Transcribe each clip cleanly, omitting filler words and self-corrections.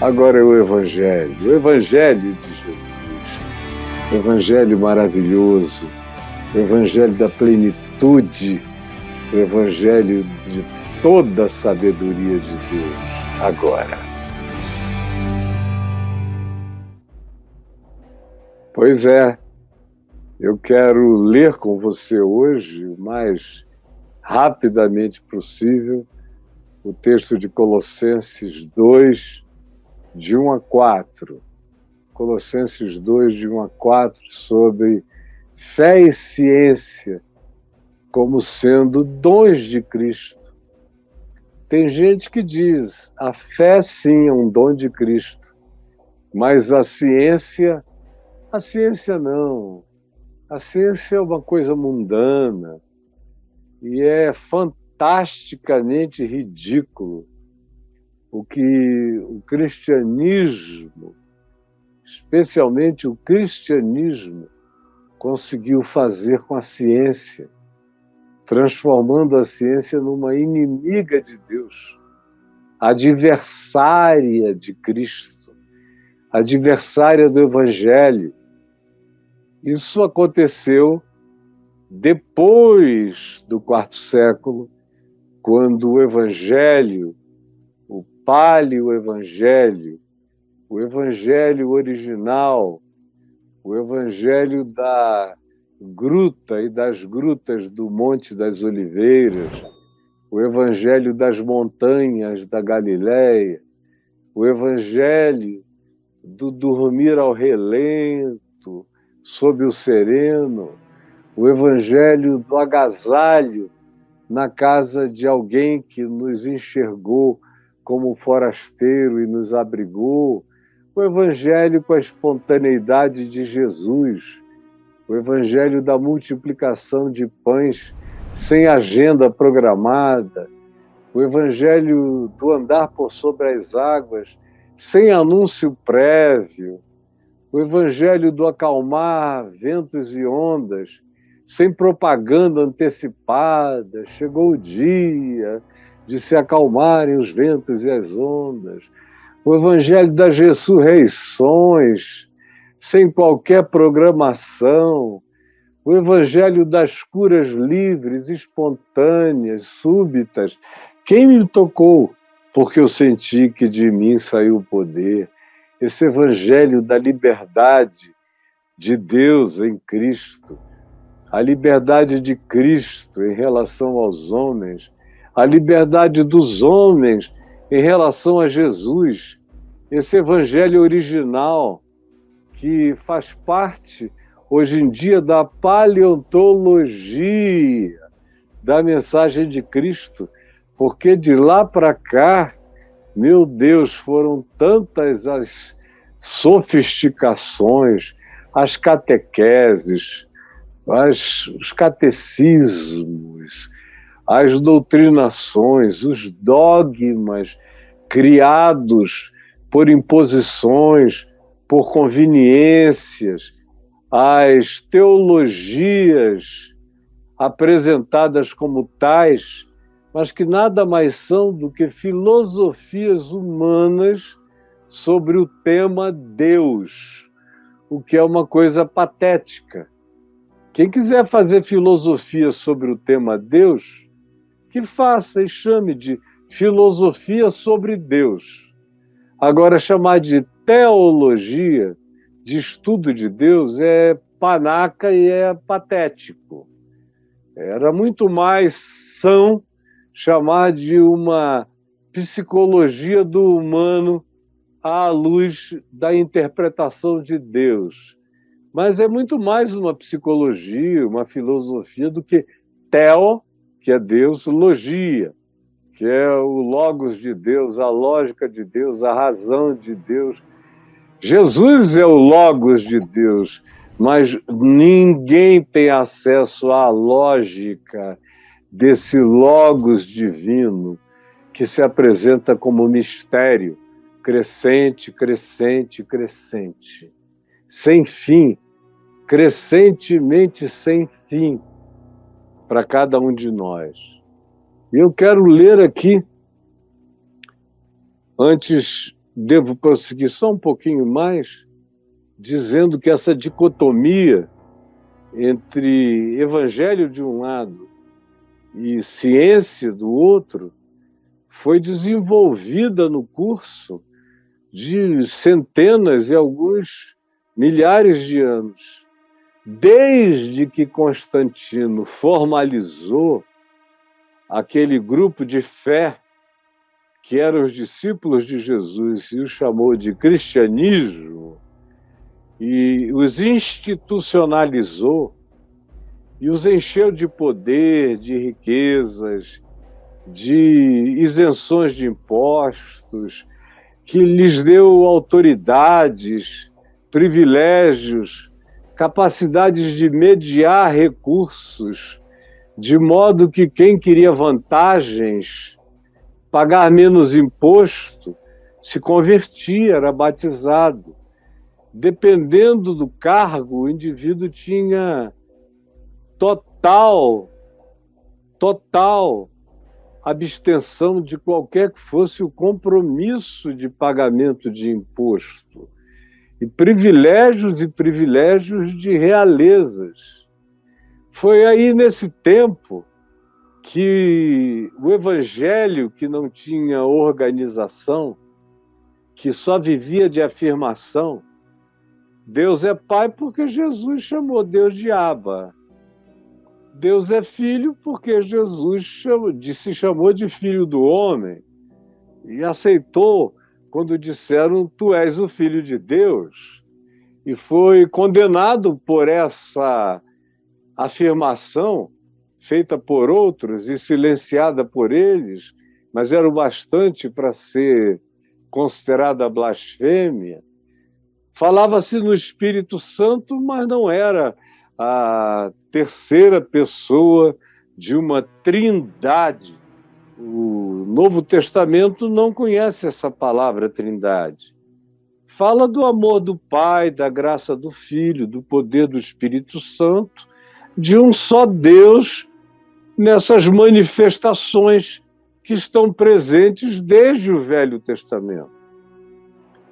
Agora é o Evangelho de Jesus, o Evangelho maravilhoso, o Evangelho da plenitude, o Evangelho de toda a sabedoria de Deus, agora. Pois é, eu quero ler com você hoje, o mais rapidamente possível, o texto de Colossenses 2, de 1 a 4. Colossenses 2, de 1 a 4, sobre fé e ciência como sendo dons de Cristo. Tem gente que diz, a fé sim é um dom de Cristo, mas a ciência não. A ciência é uma coisa mundana e é fantasticamente ridículo o que o cristianismo, especialmente o cristianismo, conseguiu fazer com a ciência, transformando a ciência numa inimiga de Deus, adversária de Cristo, adversária do Evangelho. Isso aconteceu depois do quarto século, quando o Evangelho, o paleo-evangelho, o Evangelho original, o Evangelho da gruta e das grutas do Monte das Oliveiras, o Evangelho das montanhas da Galileia, o Evangelho do dormir ao relento, sob o sereno, o Evangelho do agasalho na casa de alguém que nos enxergou como forasteiro e nos abrigou, o Evangelho com a espontaneidade de Jesus, o Evangelho da multiplicação de pães sem agenda programada, o Evangelho do andar por sobre as águas sem anúncio prévio, o Evangelho do acalmar ventos e ondas sem propaganda antecipada. Chegou o dia de se acalmarem os ventos e as ondas. O Evangelho das ressurreições, sem qualquer programação. O Evangelho das curas livres, espontâneas, súbitas. Quem me tocou? Porque eu senti que de mim saiu o poder. Esse Evangelho da liberdade de Deus em Cristo, a liberdade de Cristo em relação aos homens, a liberdade dos homens em relação a Jesus, esse Evangelho original que faz parte, hoje em dia, da paleontologia da mensagem de Cristo, porque de lá para cá, meu Deus, foram tantas as sofisticações, as catequeses, os catecismos, as doutrinações, os dogmas criados por imposições, por conveniências, as teologias apresentadas como tais, mas que nada mais são do que filosofias humanas sobre o tema Deus, o que é uma coisa patética. Quem quiser fazer filosofia sobre o tema Deus, que faça e chame de filosofia sobre Deus. Agora, chamar de teologia, de estudo de Deus, é panaca e é patético. Era muito mais são chamar de uma psicologia do humano à luz da interpretação de Deus. Mas é muito mais uma psicologia, uma filosofia do que theo, que é Deus, logia, que é o logos de Deus, a lógica de Deus, a razão de Deus. Jesus é o logos de Deus, mas ninguém tem acesso à lógica desse logos divino que se apresenta como mistério, crescente, crescente, crescente, sem fim, crescentemente sem fim para cada um de nós. E eu quero ler aqui, antes devo prosseguir só um pouquinho mais, dizendo que essa dicotomia entre evangelho de um lado e ciência do outro foi desenvolvida no curso de centenas e alguns milhares de anos. Desde que Constantino formalizou aquele grupo de fé que eram os discípulos de Jesus e o chamou de cristianismo, e os institucionalizou, e os encheu de poder, de riquezas, de isenções de impostos, que lhes deu autoridades, privilégios, capacidades de mediar recursos, de modo que quem queria vantagens, pagar menos imposto, se convertia, era batizado. Dependendo do cargo, o indivíduo tinha total abstenção de qualquer que fosse o compromisso de pagamento de imposto. E privilégios de realezas. Foi aí nesse tempo que o evangelho, que não tinha organização, que só vivia de afirmação, Deus é Pai porque Jesus chamou Deus de Abba. Deus é Filho porque Jesus se chamou de Filho do Homem e aceitou quando disseram: tu és o Filho de Deus. E foi condenado por essa afirmação feita por outros e silenciada por eles, mas era o bastante para ser considerada blasfêmia. Falava-se no Espírito Santo, mas não era a terceira pessoa de uma trindade. O Novo Testamento não conhece essa palavra trindade. Fala do amor do Pai, da graça do Filho, do poder do Espírito Santo, de um só Deus nessas manifestações que estão presentes desde o Velho Testamento.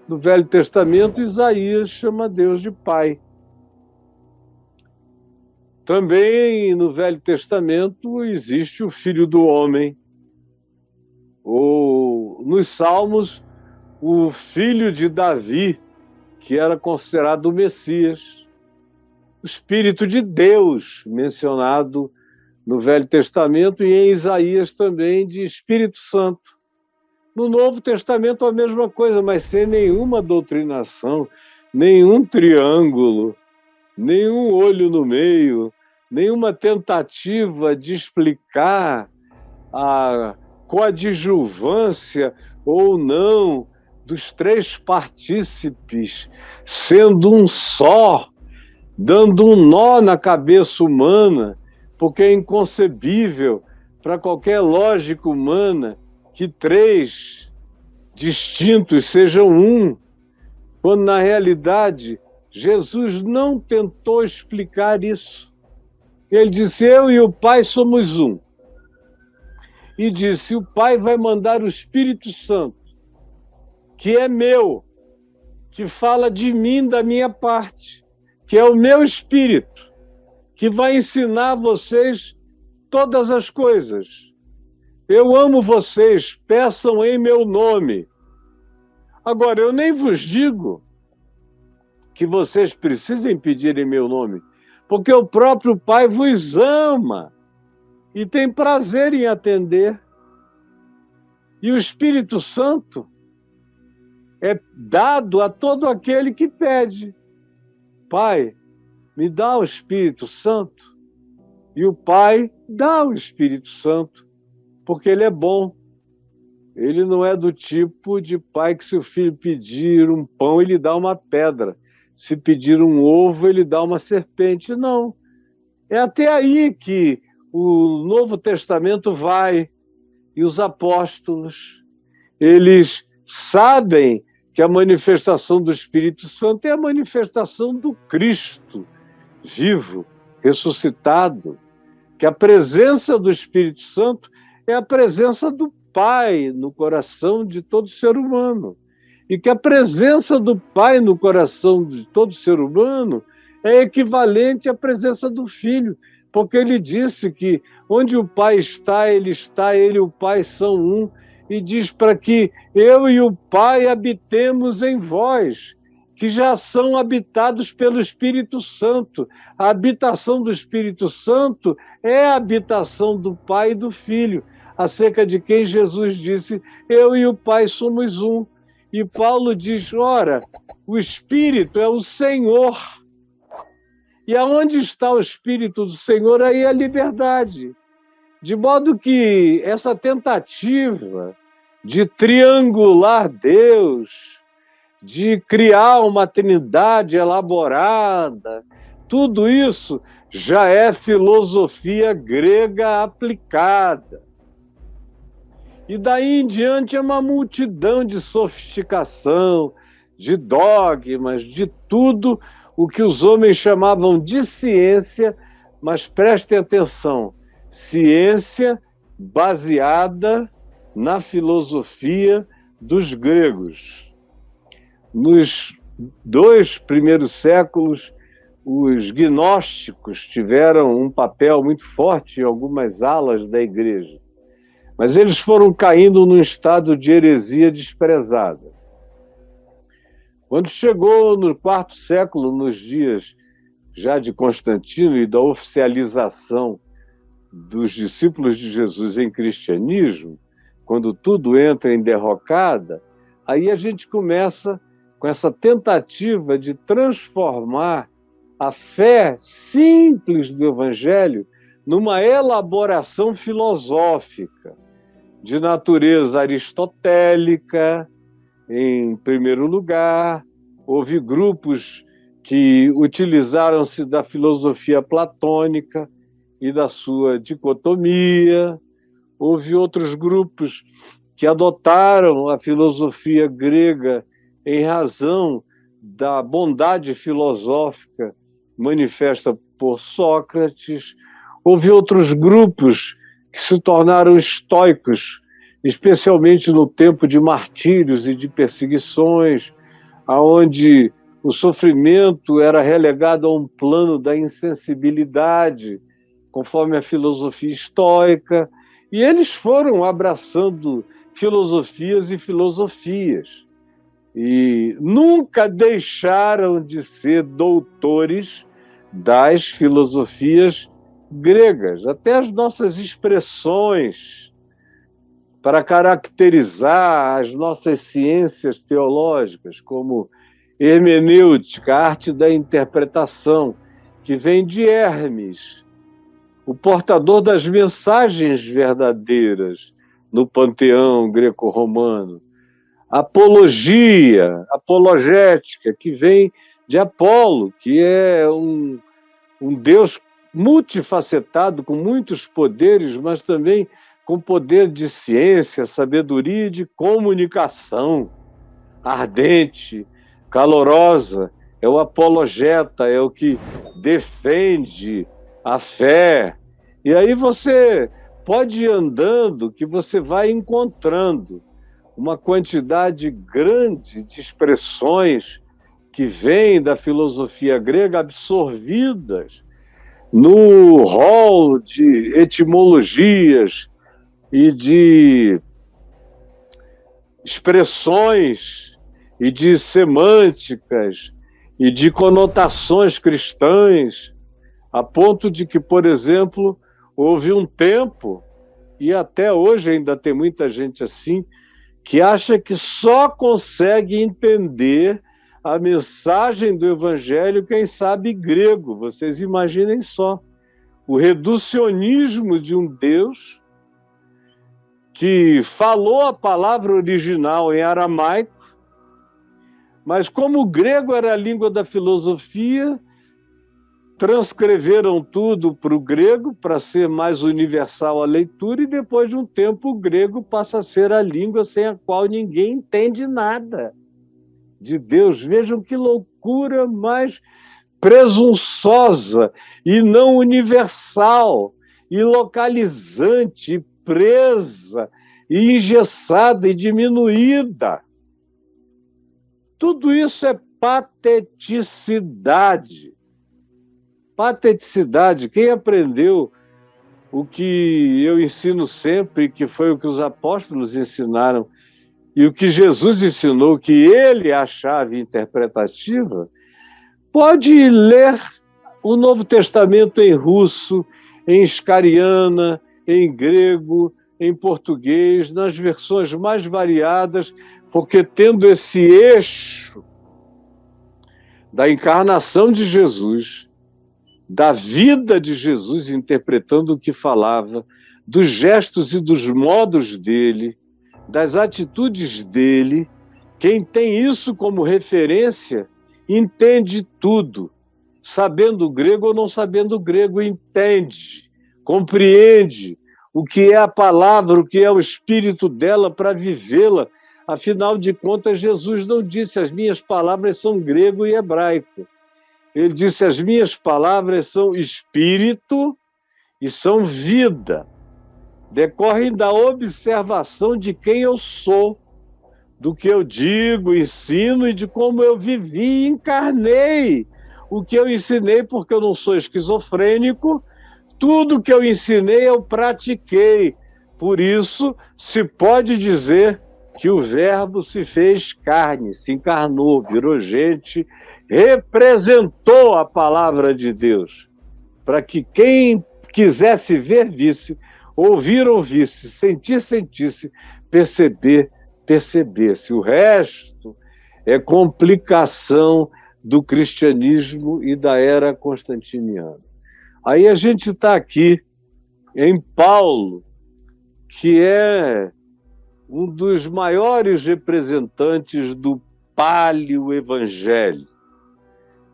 No Velho Testamento, Isaías chama Deus de Pai. Também no Velho Testamento existe o Filho do Homem, ou nos Salmos, o filho de Davi, que era considerado o Messias. O Espírito de Deus, mencionado no Velho Testamento, e em Isaías também, de Espírito Santo. No Novo Testamento a mesma coisa, mas sem nenhuma doutrinação, nenhum triângulo, nenhum olho no meio, nenhuma tentativa de explicar a coadjuvância ou não dos três partícipes, sendo um só, dando um nó na cabeça humana, porque é inconcebível para qualquer lógica humana que três distintos sejam um, quando na realidade Jesus não tentou explicar isso. Ele disse: eu e o Pai somos um. E disse: o Pai vai mandar o Espírito Santo, que é meu, que fala de mim, da minha parte, que é o meu Espírito, que vai ensinar vocês todas as coisas. Eu amo vocês, peçam em meu nome. Agora, eu nem vos digo que vocês precisem pedir em meu nome, porque o próprio Pai vos ama e tem prazer em atender. E o Espírito Santo é dado a todo aquele que pede. Pai, me dá o Espírito Santo. E o Pai dá o Espírito Santo, porque ele é bom. Ele não é do tipo de pai que, se o filho pedir um pão, ele dá uma pedra. Se pedir um ovo, ele dá uma serpente. Não. É até aí que o Novo Testamento vai. E os apóstolos, eles sabem que a manifestação do Espírito Santo é a manifestação do Cristo vivo, ressuscitado, que a presença do Espírito Santo é a presença do Pai no coração de todo ser humano. e que a presença do Pai no coração de todo ser humano é equivalente à presença do Filho, porque ele disse que onde o Pai está, ele e o Pai são um, e diz para que eu e o Pai habitemos em vós, que já são habitados pelo Espírito Santo. A habitação do Espírito Santo é a habitação do Pai e do Filho, acerca de quem Jesus disse, eu e o Pai somos um. E Paulo diz, ora, o Espírito é o Senhor. E aonde está o Espírito do Senhor, aí é a liberdade. De modo que essa tentativa de triangular Deus, de criar uma trindade elaborada, tudo isso já é filosofia grega aplicada. E daí em diante é uma multidão de sofisticação, de dogmas, de tudo o que os homens chamavam de ciência, mas prestem atenção, ciência baseada na filosofia dos gregos. Nos 2 primeiros séculos, os gnósticos tiveram um papel muito forte em algumas alas da igreja, mas eles foram caindo num estado de heresia desprezada. Quando chegou no 4º século, nos dias já de Constantino e da oficialização dos discípulos de Jesus em cristianismo, quando tudo entra em derrocada, aí a gente começa com essa tentativa de transformar a fé simples do Evangelho numa elaboração filosófica, de natureza aristotélica, em primeiro lugar. Houve grupos que utilizaram-se da filosofia platônica e da sua dicotomia. Houve outros grupos que adotaram a filosofia grega em razão da bondade filosófica manifesta por Sócrates. Houve outros grupos que se tornaram estoicos, especialmente no tempo de martírios e de perseguições, onde o sofrimento era relegado a um plano da insensibilidade, conforme a filosofia estoica, e eles foram abraçando filosofias e filosofias, e nunca deixaram de ser doutores das filosofias gregas. Até as nossas expressões para caracterizar as nossas ciências teológicas, como hermenêutica, a arte da interpretação, que vem de Hermes, o portador das mensagens verdadeiras no panteão greco-romano. Apologia, apologética, que vem de Apolo, que é um deus multifacetado, com muitos poderes, mas também com poder de ciência, sabedoria e de comunicação. Ardente, calorosa, é o apologeta, é o que defende a fé. E aí você pode ir andando, que você vai encontrando uma quantidade grande de expressões que vêm da filosofia grega absorvidas no rol de etimologias e de expressões e de semânticas e de conotações cristãs, a ponto de que, por exemplo, houve um tempo, e até hoje ainda tem muita gente assim, que acha que só consegue entender a mensagem do Evangelho quem sabe grego. Vocês imaginem só, o reducionismo de um Deus que falou a palavra original em aramaico, mas como o grego era a língua da filosofia, transcreveram tudo para o grego para ser mais universal a leitura, e depois de um tempo o grego passa a ser a língua sem a qual ninguém entende nada de Deus. Vejam que loucura mais presunçosa e não universal, e localizante, e presa, e engessada e diminuída. Tudo isso é pateticidade. Pateticidade. Quem aprendeu o que eu ensino sempre, que foi o que os apóstolos ensinaram, e o que Jesus ensinou, que ele é a chave interpretativa, pode ler o Novo Testamento em russo, em iscariana, em grego, em português, nas versões mais variadas, porque tendo esse eixo da encarnação de Jesus, da vida de Jesus, interpretando o que falava, dos gestos e dos modos dele, das atitudes dele, quem tem isso como referência entende tudo. Sabendo grego ou não sabendo grego, entende, compreende o que é a palavra, o que é o espírito dela para vivê-la. Afinal de contas, Jesus não disse: as minhas palavras são grego e hebraico. Ele disse: as minhas palavras são espírito e são vida. Decorrem da observação de quem eu sou, do que eu digo, ensino e de como eu vivi e encarnei o que eu ensinei, porque eu não sou esquizofrênico. Tudo que eu ensinei eu pratiquei. Por isso, se pode dizer que o Verbo se fez carne, se encarnou, virou gente, representou a palavra de Deus, para que quem quisesse ver, visse, ouvir, ouvisse, sentir, sentisse, perceber, percebesse. O resto é complicação do cristianismo e da era constantiniana. Aí a gente está aqui em Paulo, que é um dos maiores representantes do paleo-evangelho.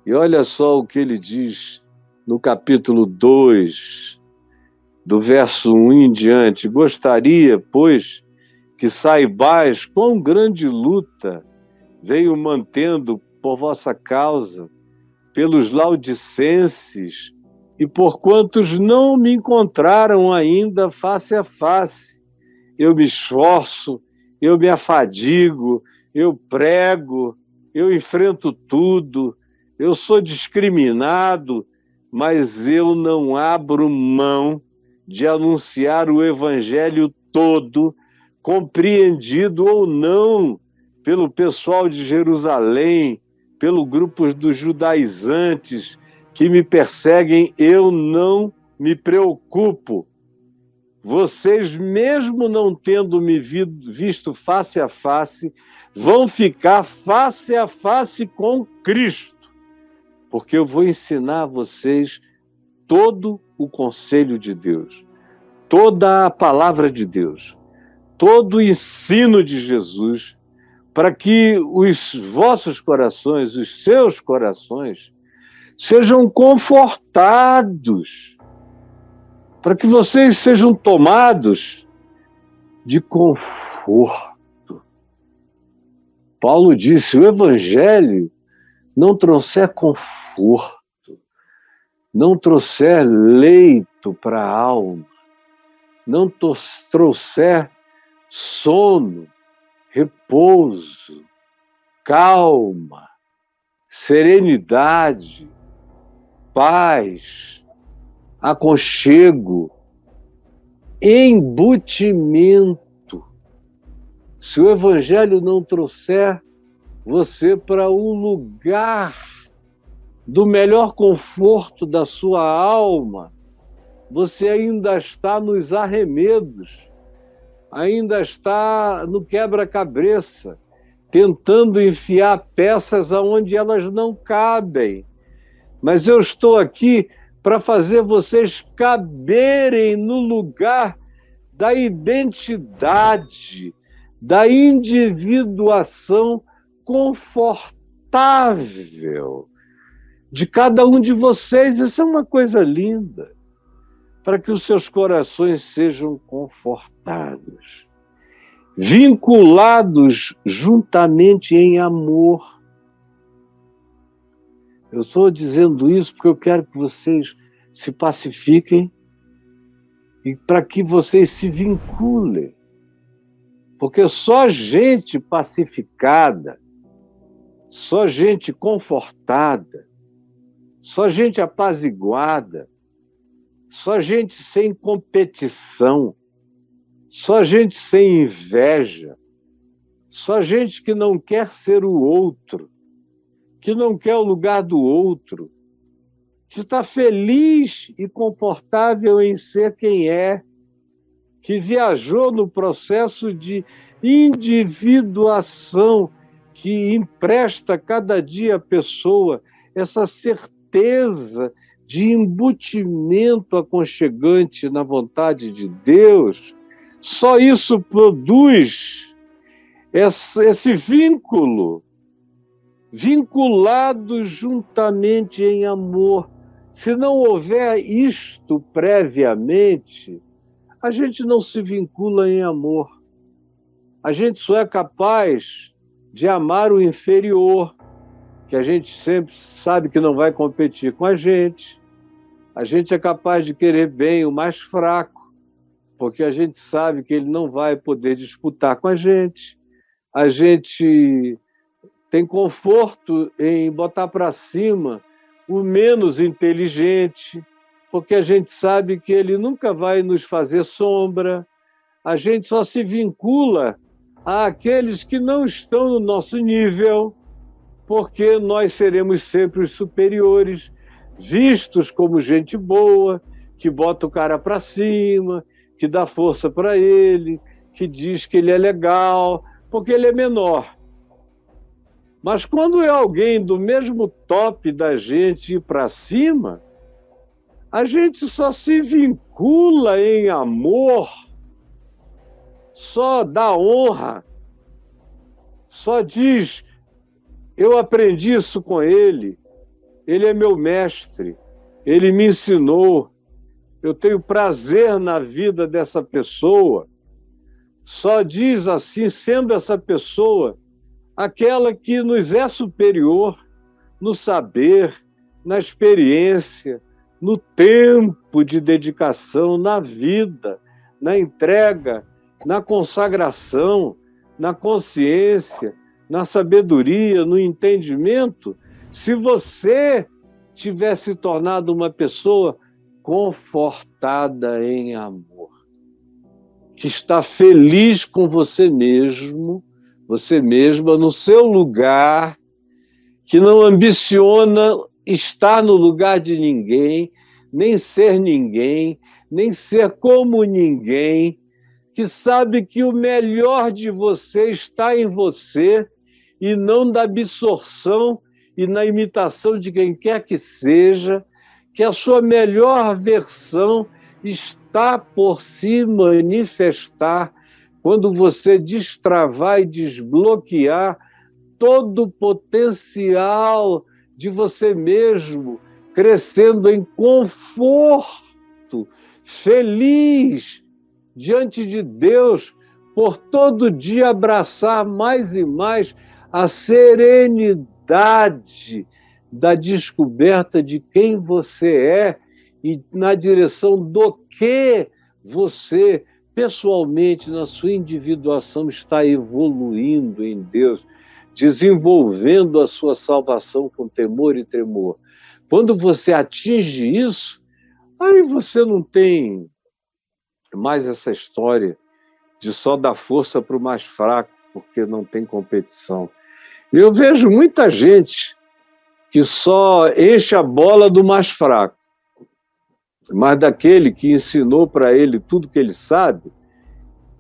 E olha só o que ele diz no capítulo 2, do verso 1 em diante. Gostaria, pois, que saibais quão grande luta venho mantendo por vossa causa, pelos laudicenses, e por quantos não me encontraram ainda face a face. Eu me esforço, eu me afadigo, eu prego, eu enfrento tudo, eu sou discriminado, mas eu não abro mão de anunciar o evangelho todo, compreendido ou não pelo pessoal de Jerusalém, pelo grupo dos judaizantes que me perseguem. Eu não me preocupo. Vocês, mesmo não tendo me visto face a face, vão ficar face a face com Cristo, porque eu vou ensinar a vocês todo o conselho de Deus, toda a palavra de Deus, todo o ensino de Jesus, para que os vossos corações, os seus corações, sejam confortados, para que vocês sejam tomados de conforto. Paulo disse: o evangelho não trouxer conforto, não trouxer leito para a alma, não trouxer sono, repouso, calma, serenidade, paz, aconchego, embutimento. Se o evangelho não trouxer você para o lugar do melhor conforto da sua alma, você ainda está nos arremedos, ainda está no quebra-cabeça, tentando enfiar peças aonde elas não cabem. Mas eu estou aqui para fazer vocês caberem no lugar da identidade, da individuação confortável de cada um de vocês. Isso é uma coisa linda, para que os seus corações sejam confortados, vinculados juntamente em amor. Eu estou dizendo isso porque eu quero que vocês se pacifiquem e para que vocês se vinculem. Porque só gente pacificada só gente confortada, só gente apaziguada, só gente sem competição, só gente sem inveja, só gente que não quer ser o outro, que não quer o lugar do outro, que está feliz e confortável em ser quem é, que viajou no processo de individuação que empresta cada dia à pessoa essa certeza de embutimento aconchegante na vontade de Deus. Só isso produz esse vínculo, vinculado juntamente em amor. Se não houver isto previamente, a gente não se vincula em amor. A gente só é capaz de amar o inferior, que a gente sempre sabe que não vai competir com a gente. A gente é capaz de querer bem o mais fraco, porque a gente sabe que ele não vai poder disputar com a gente. A gente tem conforto em botar para cima o menos inteligente, porque a gente sabe que ele nunca vai nos fazer sombra. A gente só se vincula àqueles que não estão no nosso nível, porque nós seremos sempre os superiores, vistos como gente boa, que bota o cara para cima, que dá força para ele, que diz que ele é legal, porque ele é menor. Mas quando é alguém do mesmo top da gente ir para cima, a gente só se vincula em amor, só dá honra, só diz: eu aprendi isso com ele é meu mestre, ele me ensinou, eu tenho prazer na vida dessa pessoa. Só diz assim, sendo essa pessoa aquela que nos é superior no saber, na experiência, no tempo de dedicação, na vida, na entrega, na consagração, na consciência, na sabedoria, no entendimento. Se você tiver se tornado uma pessoa confortada em amor, que está feliz com você mesmo, você mesma, no seu lugar, que não ambiciona estar no lugar de ninguém, nem ser como ninguém, que sabe que o melhor de você está em você e não da absorção e na imitação de quem quer que seja, que a sua melhor versão está por se manifestar quando você destravar e desbloquear todo o potencial de você mesmo, crescendo em conforto, feliz diante de Deus, por todo dia abraçar mais e mais a serenidade da descoberta de quem você é e na direção do que você, pessoalmente, na sua individuação, está evoluindo em Deus, desenvolvendo a sua salvação com temor e tremor. Quando você atinge isso, aí você não tem mais essa história de só dar força para o mais fraco, porque não tem competição. Eu vejo muita gente que só enche a bola do mais fraco, mas daquele que ensinou para ele tudo que ele sabe.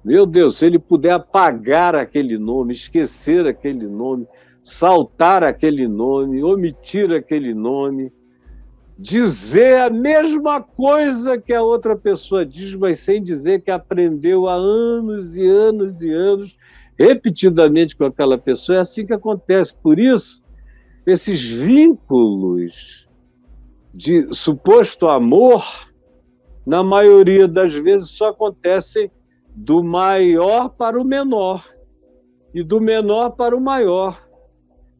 Meu Deus, se ele puder apagar aquele nome, esquecer aquele nome, saltar aquele nome, omitir aquele nome, dizer a mesma coisa que a outra pessoa diz, mas sem dizer que aprendeu há anos e anos e anos, repetidamente com aquela pessoa, é assim que acontece. Por isso, esses vínculos de suposto amor, na maioria das vezes, só acontecem do maior para o menor e do menor para o maior.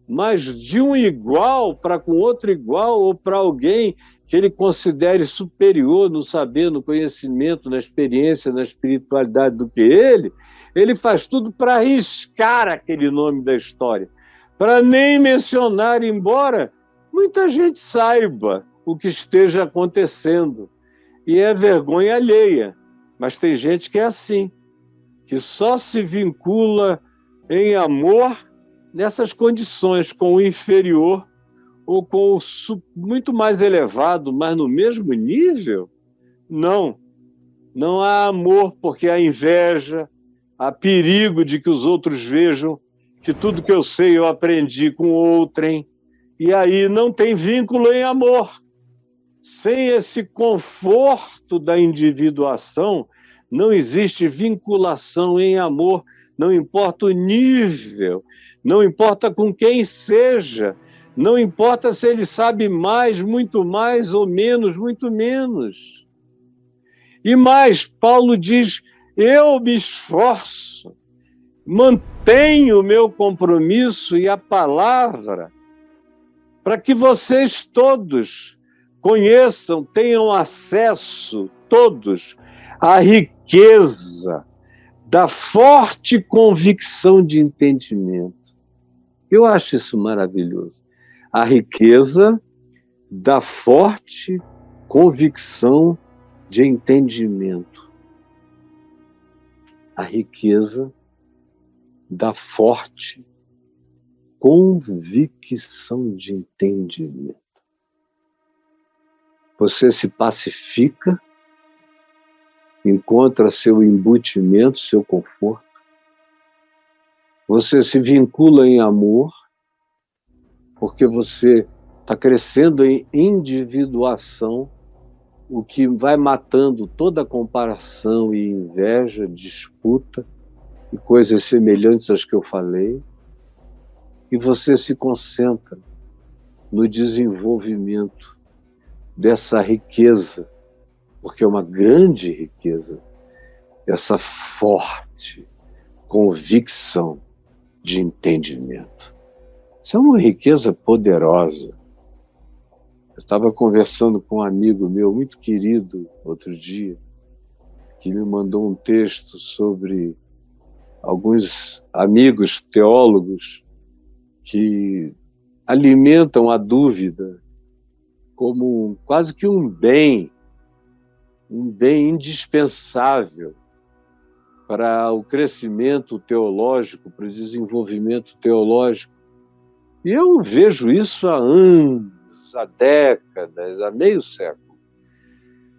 Mas de um igual para com outro igual, ou para alguém que ele considere superior no saber, no conhecimento, na experiência, na espiritualidade do que ele faz tudo para arriscar aquele nome da história, para nem mencionar, embora muita gente saiba o que esteja acontecendo, e é vergonha alheia, mas tem gente que é assim, que só se vincula em amor nessas condições com o inferior ou com o muito mais elevado, mas no mesmo nível. Não, não há amor, porque há inveja, há perigo de que os outros vejam que tudo que eu sei eu aprendi com outrem, e aí não tem vínculo em amor. Sem esse conforto da individuação, não existe vinculação em amor, não importa o nível, não importa com quem seja, não importa se ele sabe mais, muito mais, ou menos, muito menos. E mais, Paulo diz, eu me esforço, mantenho o meu compromisso e a palavra para que vocês todos conheçam, tenham acesso, todos, à riqueza da forte convicção de entendimento. Eu acho isso maravilhoso. A riqueza da forte convicção de entendimento. A riqueza da forte convicção de entendimento. Você se pacifica, encontra seu embutimento, seu conforto. Você se vincula em amor, porque você está crescendo em individuação, o que vai matando toda comparação e inveja, disputa e coisas semelhantes às que eu falei. E você se concentra no desenvolvimento dessa riqueza, porque é uma grande riqueza, essa forte convicção de entendimento. Isso é uma riqueza poderosa. Eu estava conversando com um amigo meu muito querido outro dia, que me mandou um texto sobre alguns amigos teólogos que alimentam a dúvida como quase que um bem indispensável para o crescimento teológico, para o desenvolvimento teológico. E eu vejo isso há anos, há décadas, há meio século.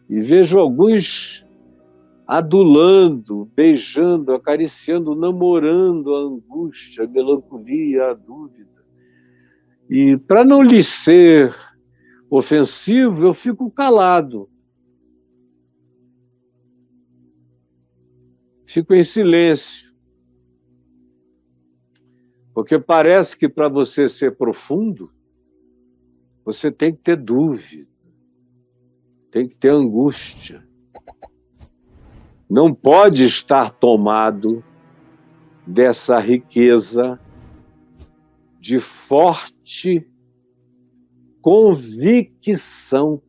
E vejo alguns adulando, beijando, acariciando, namorando a angústia, a melancolia, a dúvida. E para não lhe ser ofensivo, eu fico calado. Fico em silêncio. Porque parece que para você ser profundo, você tem que ter dúvida, tem que ter angústia. Não pode estar tomado dessa riqueza de forte convicção,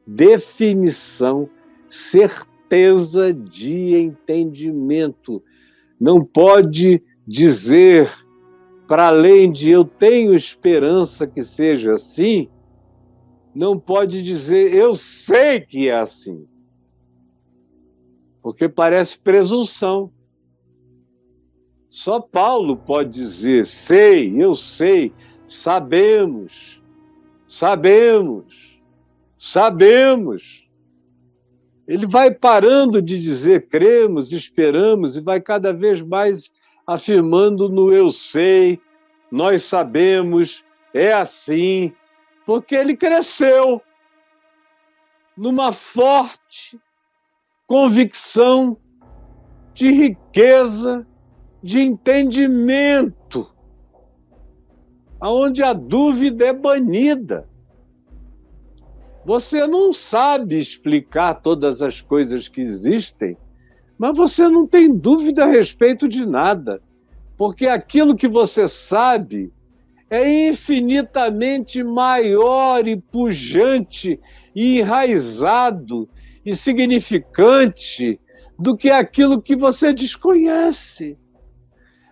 definição, certeza de entendimento. Não pode dizer, para além de eu tenho esperança que seja assim, não pode dizer eu sei que é assim. Porque parece presunção. Só Paulo pode dizer, sei, eu sei, sabemos. Ele vai parando de dizer cremos, esperamos, e vai cada vez mais afirmando no eu sei, nós sabemos, é assim, porque ele cresceu numa forte convicção de riqueza, de entendimento, onde a dúvida é banida. Você não sabe explicar todas as coisas que existem, mas você não tem dúvida a respeito de nada, porque aquilo que você sabe é infinitamente maior e pujante e enraizado e significante do que aquilo que você desconhece.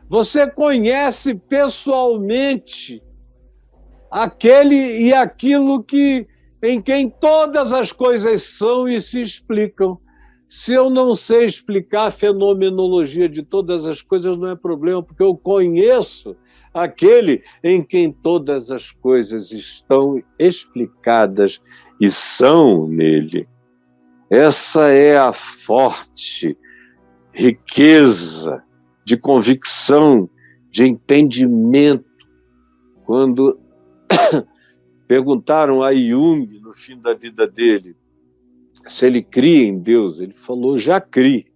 Você conhece pessoalmente aquele e aquilo em quem todas as coisas são e se explicam. Se eu não sei explicar a fenomenologia de todas as coisas, não é problema, porque eu conheço aquele em quem todas as coisas estão explicadas e são nele. Essa é a forte riqueza de convicção, de entendimento. Quando perguntaram a Jung, no fim da vida dele, se ele cria em Deus, ele falou, já crie.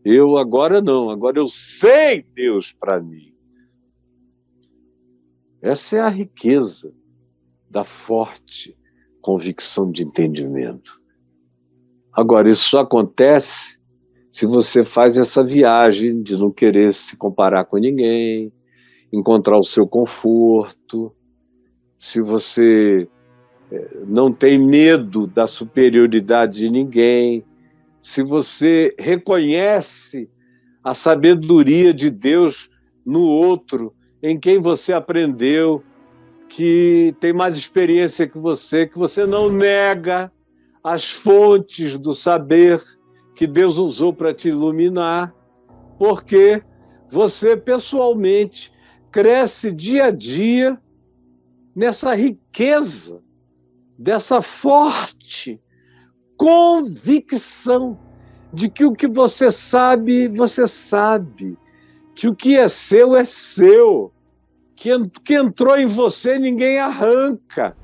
Eu agora não, agora eu sei Deus para mim. Essa é a riqueza da forte convicção de entendimento. Agora, isso só acontece se você faz essa viagem de não querer se comparar com ninguém, encontrar o seu conforto, se você não tem medo da superioridade de ninguém, se você reconhece a sabedoria de Deus no outro, em quem você aprendeu, que tem mais experiência que você não nega as fontes do saber que Deus usou para te iluminar, porque você pessoalmente cresce dia a dia nessa riqueza, dessa forte convicção de que o que você sabe, que o que é seu, que entrou em você ninguém arranca,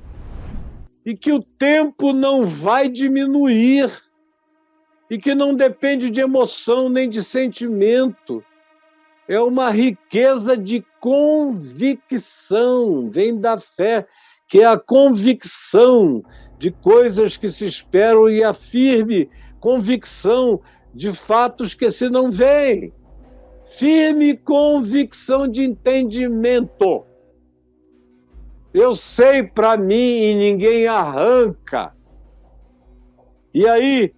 e que o tempo não vai diminuir, e que não depende de emoção nem de sentimento. É uma riqueza de convicção, vem da fé, que é a convicção de coisas que se esperam e a firme convicção de fatos que se não veem. Firme convicção de entendimento. Eu sei para mim e ninguém arranca. E aí,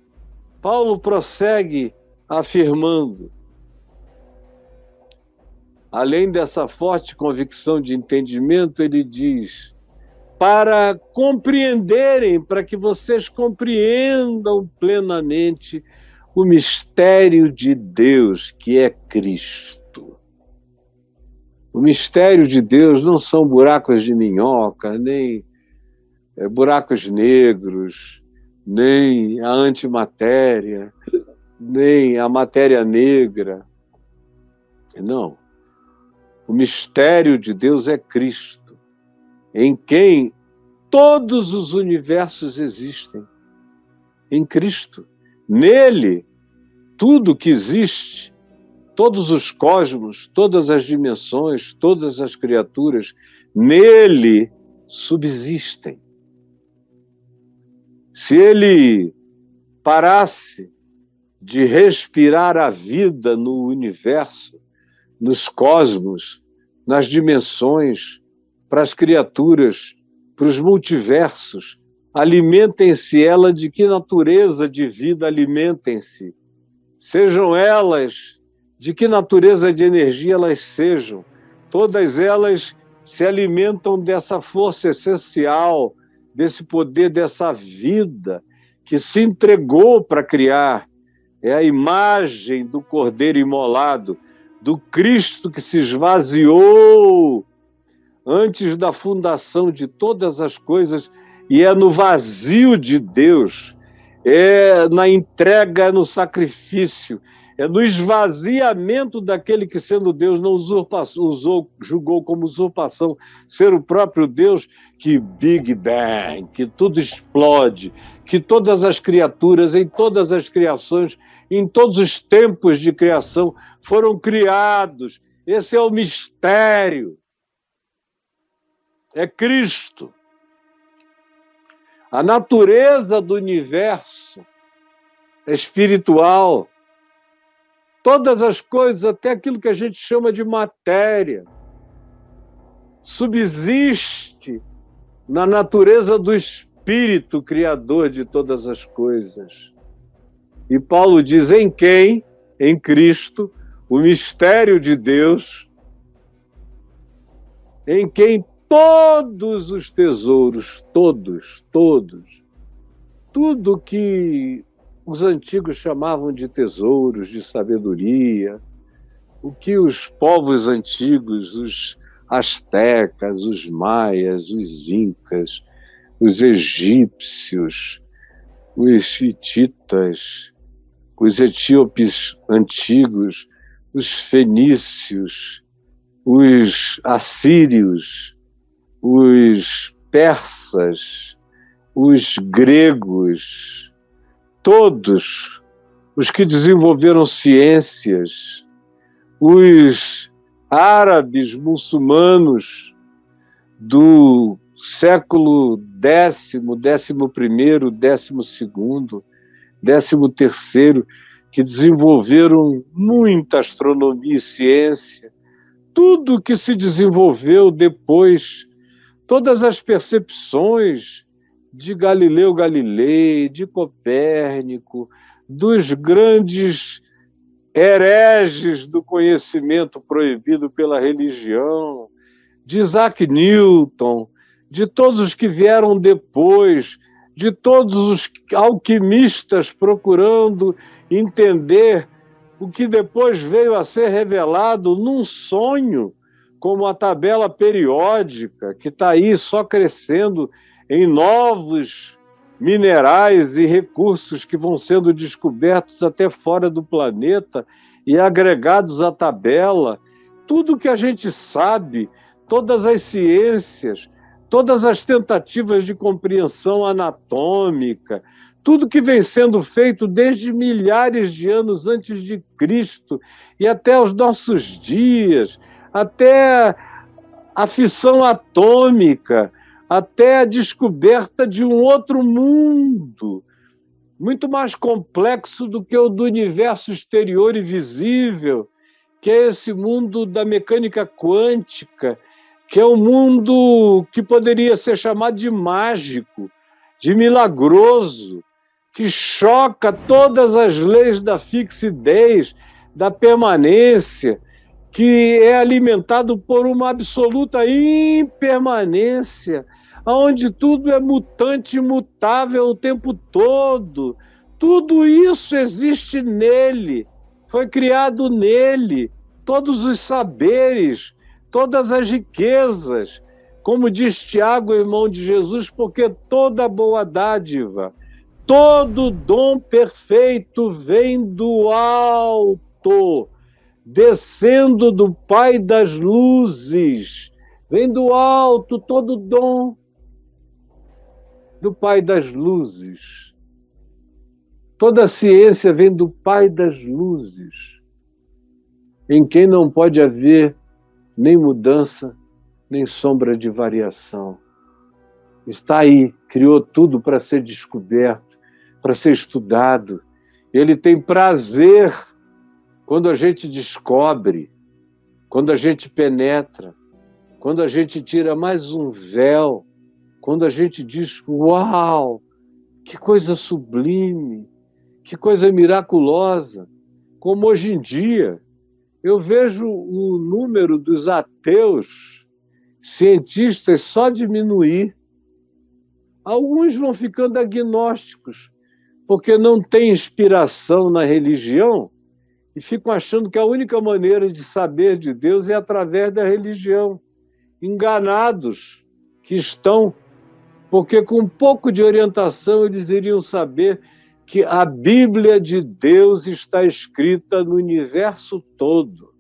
Paulo prossegue afirmando, além dessa forte convicção de entendimento, ele diz, para compreenderem, para que vocês compreendam plenamente o mistério de Deus, que é Cristo. O mistério de Deus não são buracos de minhoca, nem buracos negros, nem a antimatéria, nem a matéria negra. Não. O mistério de Deus é Cristo, em quem todos os universos existem. Em Cristo. Nele, tudo que existe, todos os cosmos, todas as dimensões, todas as criaturas, nele subsistem. Se ele parasse de respirar a vida no universo, nos cosmos, nas dimensões, para as criaturas, para os multiversos, alimentem-se elas de que natureza de vida alimentem-se. Sejam elas, de que natureza de energia elas sejam. Todas elas se alimentam dessa força essencial, desse poder, dessa vida que se entregou para criar. É a imagem do Cordeiro imolado, do Cristo que se esvaziou antes da fundação de todas as coisas, e é no vazio de Deus, é na entrega, no sacrifício, é no esvaziamento daquele que, sendo Deus, não julgou como usurpação ser o próprio Deus, que Big Bang, que tudo explode, que todas as criaturas, em todas as criações, em todos os tempos de criação, foram criados. Esse é o mistério. É Cristo. A natureza do universo é espiritual. Todas as coisas, até aquilo que a gente chama de matéria, subsiste na natureza do Espírito Criador de todas as coisas. E Paulo diz, em quem? Em Cristo, o mistério de Deus em quem todos os tesouros, todos, tudo que os antigos chamavam de tesouros, de sabedoria, o que os povos antigos, os astecas, os maias, os incas, os egípcios, os hititas, os etíopes antigos, os fenícios, os assírios, os persas, os gregos, todos os que desenvolveram ciências, os árabes muçulmanos do século X, XI, XII, XIII, que desenvolveram muita astronomia e ciência, tudo que se desenvolveu depois, todas as percepções de Galileu Galilei, de Copérnico, dos grandes hereges do conhecimento proibido pela religião, de Isaac Newton, de todos os que vieram depois, de todos os alquimistas procurando entender o que depois veio a ser revelado num sonho, como a tabela periódica, que está aí só crescendo em novos minerais e recursos que vão sendo descobertos até fora do planeta e agregados à tabela. Tudo que a gente sabe, todas as ciências, todas as tentativas de compreensão anatômica, tudo que vem sendo feito desde milhares de anos antes de Cristo e até os nossos dias, até a fissão atômica, até a descoberta de um outro mundo, muito mais complexo do que o do universo exterior e visível, que é esse mundo da mecânica quântica, que é um mundo que poderia ser chamado de mágico, de milagroso, que choca todas as leis da fixidez, da permanência, que é alimentado por uma absoluta impermanência, onde tudo é mutante e mutável o tempo todo. Tudo isso existe nele, foi criado nele, todos os saberes, todas as riquezas, como diz Tiago, irmão de Jesus, porque toda boa dádiva, todo dom perfeito vem do alto, descendo do Pai das luzes, vem do alto todo dom do Pai das luzes. Toda ciência vem do Pai das luzes, em quem não pode haver nem mudança, nem sombra de variação. Está aí, criou tudo para ser descoberto, para ser estudado. Ele tem prazer quando a gente descobre, quando a gente penetra, quando a gente tira mais um véu, quando a gente diz, uau, que coisa sublime, que coisa miraculosa. Como hoje em dia, eu vejo o número dos ateus cientistas só diminuir. Alguns vão ficando agnósticos, porque não tem inspiração na religião e ficam achando que a única maneira de saber de Deus é através da religião. Enganados que estão, porque com um pouco de orientação eles iriam saber que a Bíblia de Deus está escrita no universo todo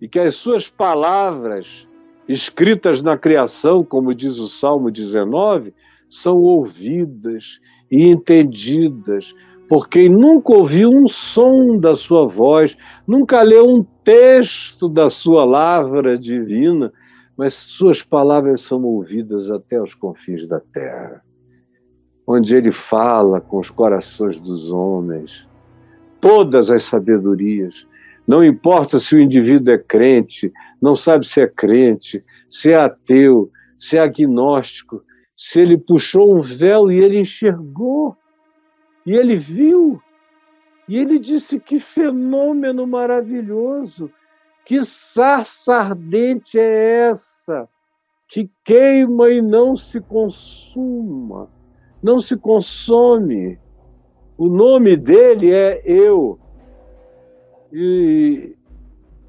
e que as suas palavras escritas na criação, como diz o Salmo 19, são ouvidas e entendidas por quem nunca ouviu um som da sua voz, nunca leu um texto da sua lavra divina, mas suas palavras são ouvidas até aos confins da terra, onde ele fala com os corações dos homens, todas as sabedorias. Não importa se o indivíduo é crente, não sabe se é crente, se é ateu, se é agnóstico, se ele puxou um véu e ele enxergou, e ele viu, e ele disse que fenômeno maravilhoso, Que sarça ardente é essa que queima e não se consuma, não se consome? O nome dele é Eu. E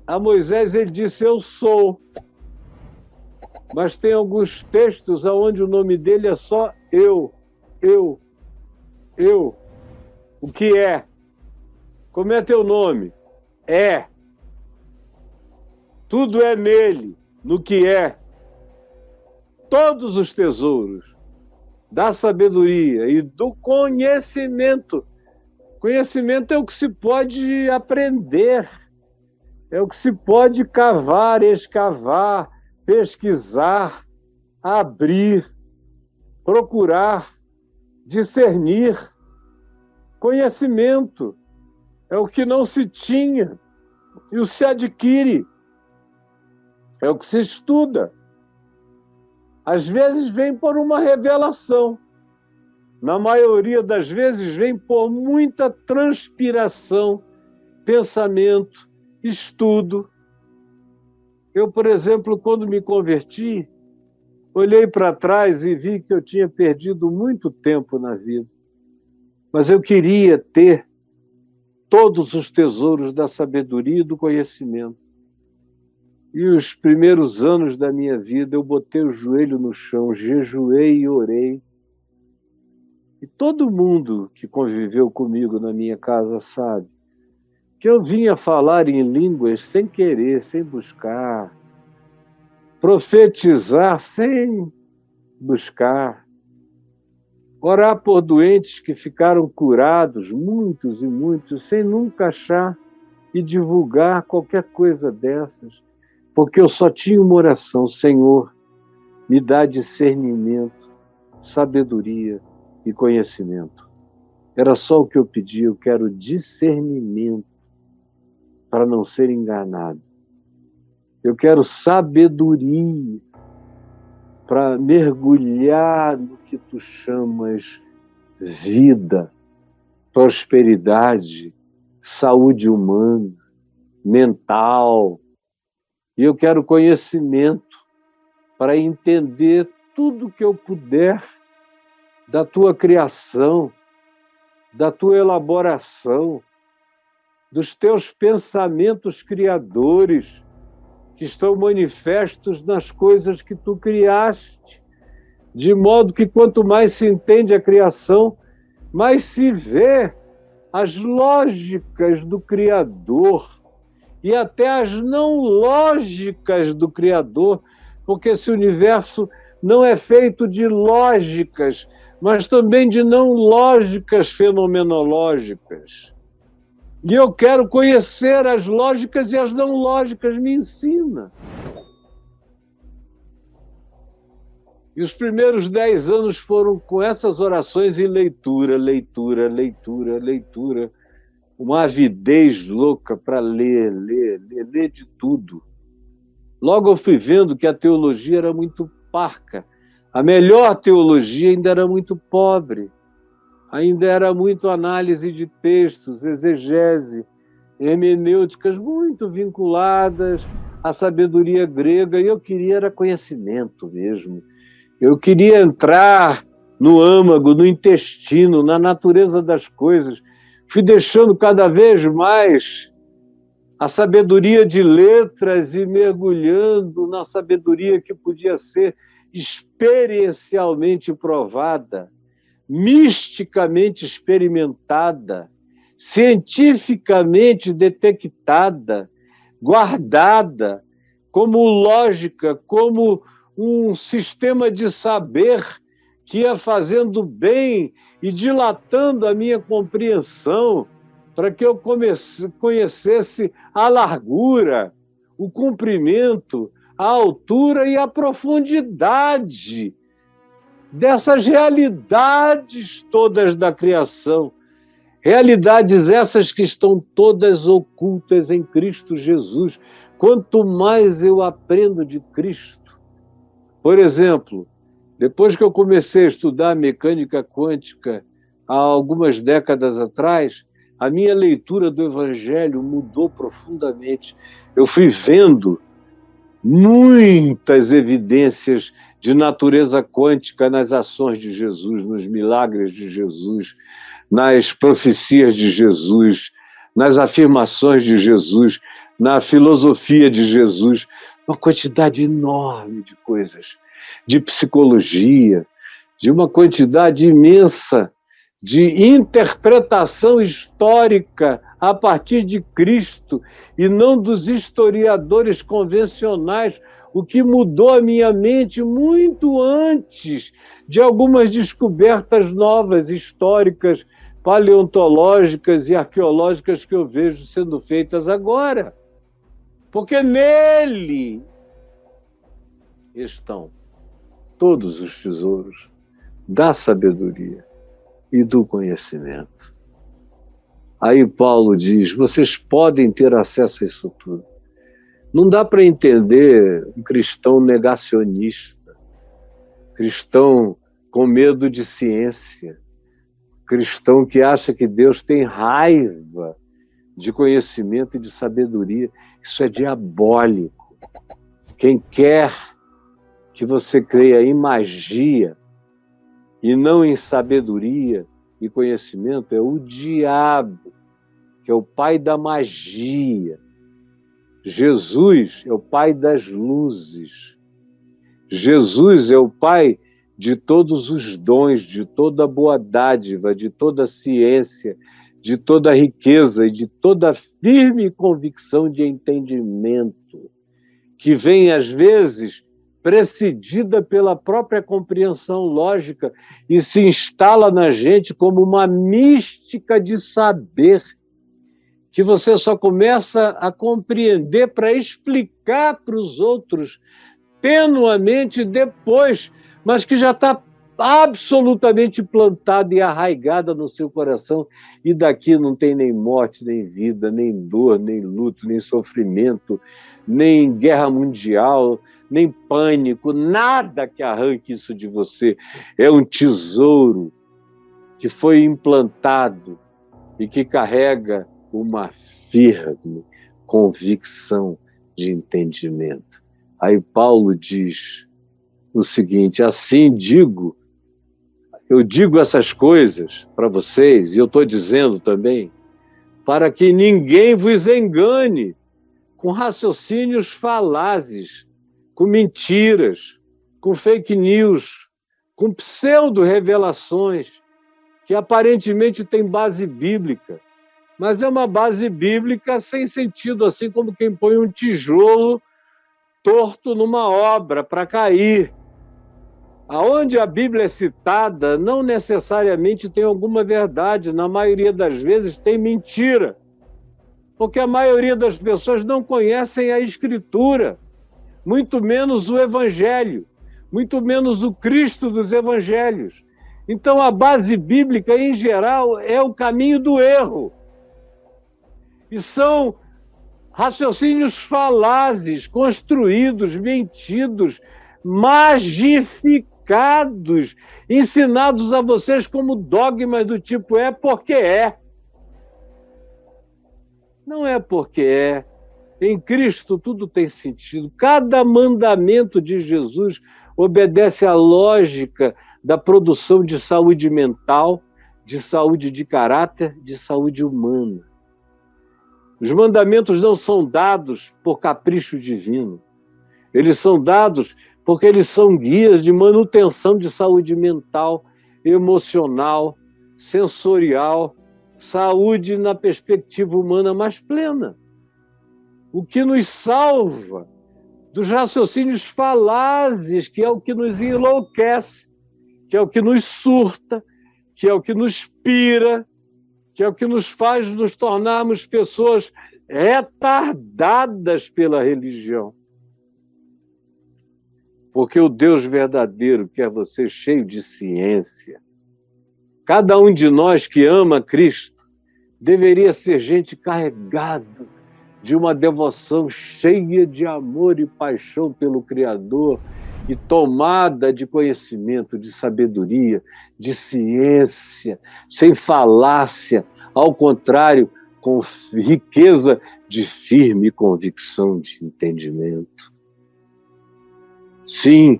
a Moisés ele disse, eu sou. Mas tem alguns textos onde o nome dele é só Eu. O que é? Como é teu nome? É. Tudo é nele, no que é. Todos os tesouros da sabedoria e do conhecimento. Conhecimento é o que se pode aprender, é o que se pode cavar, escavar, pesquisar, abrir, procurar, discernir. Conhecimento é o que não se tinha e o se adquire, é o que se estuda. Às vezes vem por uma revelação, na maioria das vezes vem por muita transpiração, pensamento, estudo. Eu, por exemplo, quando me converti, olhei para trás e vi que eu tinha perdido muito tempo na vida. Mas eu queria ter todos os tesouros da sabedoria e do conhecimento. E os primeiros anos da minha vida, eu botei o joelho no chão, jejuei e orei. E todo mundo que conviveu comigo na minha casa sabe que eu vinha falar em línguas sem querer, sem buscar, profetizar sem buscar, orar por doentes que ficaram curados, muitos e muitos, sem nunca achar e divulgar qualquer coisa dessas, porque eu só tinha uma oração: Senhor, me dá discernimento, sabedoria e conhecimento. Era só o que eu pedia, eu quero discernimento para não ser enganado. Eu quero sabedoria para mergulhar no que tu chamas vida, prosperidade, saúde humana, mental. E eu quero conhecimento para entender tudo que eu puder da tua criação, da tua elaboração, dos teus pensamentos criadores, que estão manifestos nas coisas que tu criaste, de modo que quanto mais se entende a criação, mais se vê as lógicas do Criador e até as não lógicas do Criador, porque esse universo não é feito de lógicas, mas também de não lógicas fenomenológicas. E eu quero conhecer as lógicas e as não lógicas, me ensina. E os primeiros 10 anos foram com essas orações e leitura, uma avidez louca para ler de tudo. Logo eu fui vendo que a teologia era muito parca. A melhor teologia ainda era muito pobre. Ainda era muito análise de textos, exegese, hermenêuticas muito vinculadas à sabedoria grega, e eu queria era conhecimento mesmo. Eu queria entrar no âmago, no intestino, na natureza das coisas. Fui deixando cada vez mais a sabedoria de letras e mergulhando na sabedoria que podia ser experiencialmente provada, misticamente experimentada, cientificamente detectada, guardada, como lógica, como um sistema de saber que ia fazendo bem e dilatando a minha compreensão para que eu conhecesse a largura, o comprimento, a altura e a profundidade dessas realidades todas da criação. Realidades essas que estão todas ocultas em Cristo Jesus. Quanto mais eu aprendo de Cristo. Por exemplo, depois que eu comecei a estudar mecânica quântica há algumas décadas atrás, A minha leitura do Evangelho mudou profundamente. Eu fui vendo muitas evidências de natureza quântica nas ações de Jesus, nos milagres de Jesus, nas profecias de Jesus, nas afirmações de Jesus, na filosofia de Jesus, uma quantidade enorme de coisas, de psicologia, de uma quantidade imensa de interpretação histórica a partir de Cristo e não dos historiadores convencionais, o que mudou a minha mente muito antes de algumas descobertas novas, históricas, paleontológicas e arqueológicas que eu vejo sendo feitas agora. Porque nele estão todos os tesouros da sabedoria e do conhecimento. Aí Paulo diz, vocês podem ter acesso a isso tudo. Não dá para entender um cristão negacionista, cristão com medo de ciência, cristão que acha que Deus tem raiva de conhecimento e de sabedoria. Isso é diabólico. Quem quer que você creia em magia e não em sabedoria e conhecimento é o diabo, que é o pai da magia. Jesus é o pai das luzes. Jesus é o pai de todos os dons, de toda boa dádiva, de toda ciência, de toda riqueza e de toda firme convicção de entendimento, que vem, às vezes, precedida pela própria compreensão lógica e se instala na gente como uma mística de saber, que você só começa a compreender para explicar para os outros tenuamente depois, mas que já está absolutamente plantada e arraigada no seu coração, e daqui não tem nem morte, nem vida, nem dor, nem luto, nem sofrimento, nem guerra mundial, nem pânico, nada que arranque isso de você. É um tesouro que foi implantado e que carrega uma firme convicção de entendimento. Aí Paulo diz o seguinte, assim eu digo essas coisas para vocês, e eu estou dizendo também, para que ninguém vos engane com raciocínios falazes, com mentiras, com fake news, com pseudo-revelações, que aparentemente tem base bíblica, mas é uma base bíblica sem sentido, assim como quem põe um tijolo torto numa obra para cair. Aonde a Bíblia é citada, não necessariamente tem alguma verdade, na maioria das vezes tem mentira, porque a maioria das pessoas não conhecem a Escritura, muito menos o Evangelho, muito menos o Cristo dos Evangelhos. Então a base bíblica, em geral, é o caminho do erro. E são raciocínios falazes, construídos, mentidos, magificados, ensinados a vocês como dogmas do tipo é porque é. Não é porque é. Em Cristo tudo tem sentido. Cada mandamento de Jesus obedece à lógica da produção de saúde mental, de saúde de caráter, de saúde humana. Os mandamentos não são dados por capricho divino. Eles são dados porque eles são guias de manutenção de saúde mental, emocional, sensorial, saúde na perspectiva humana mais plena. O que nos salva dos raciocínios falazes, que é o que nos enlouquece, que é o que nos surta, que é o que nos pira, que é o que nos faz nos tornarmos pessoas retardadas pela religião. Porque o Deus verdadeiro quer você cheio de ciência. Cada um de nós que ama Cristo deveria ser gente carregada de uma devoção cheia de amor e paixão pelo Criador e tomada de conhecimento, de sabedoria, de ciência, sem falácia, Ao contrário, com riqueza de firme convicção de entendimento. Sim,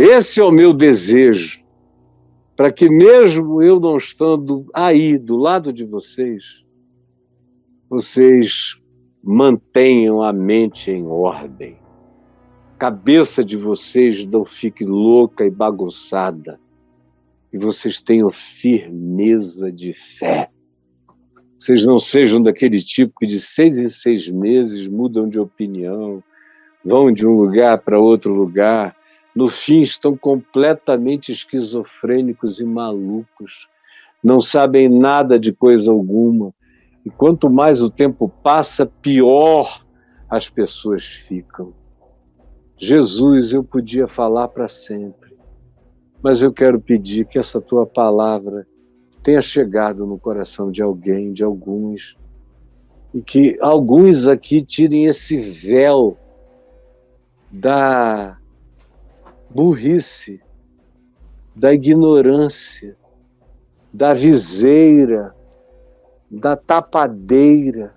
esse é o meu desejo, para que mesmo eu não estando aí do lado de vocês, vocês mantenham a mente em ordem. A cabeça de vocês não fique louca e bagunçada. E vocês tenham firmeza de fé. Vocês não sejam daquele tipo que de 6 em 6 meses mudam de opinião, vão de um lugar para outro lugar, no fim estão completamente esquizofrênicos e malucos, não sabem nada de coisa alguma. E quanto mais o tempo passa, pior as pessoas ficam. Jesus, eu podia falar para sempre, mas eu quero pedir que essa tua palavra tenha chegado no coração de alguém, de alguns, e que alguns aqui tirem esse véu da burrice, da ignorância, da viseira, da tapadeira,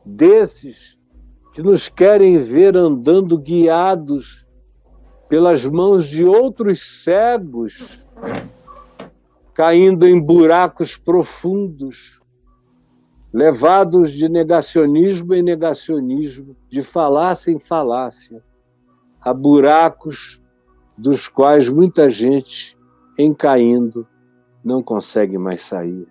desses que nos querem ver andando guiados pelas mãos de outros cegos, caindo em buracos profundos, levados de negacionismo em negacionismo, de falácia em falácia, a buracos dos quais muita gente, em caindo, não consegue mais sair.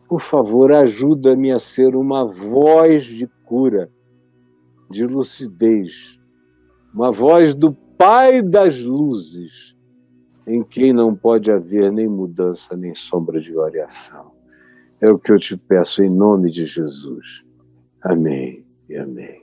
Por favor, ajuda-me a ser uma voz de cura, de lucidez, uma voz do Pai das luzes, em quem não pode haver nem mudança, nem sombra de variação. É o que eu te peço em nome de Jesus. Amém e amém.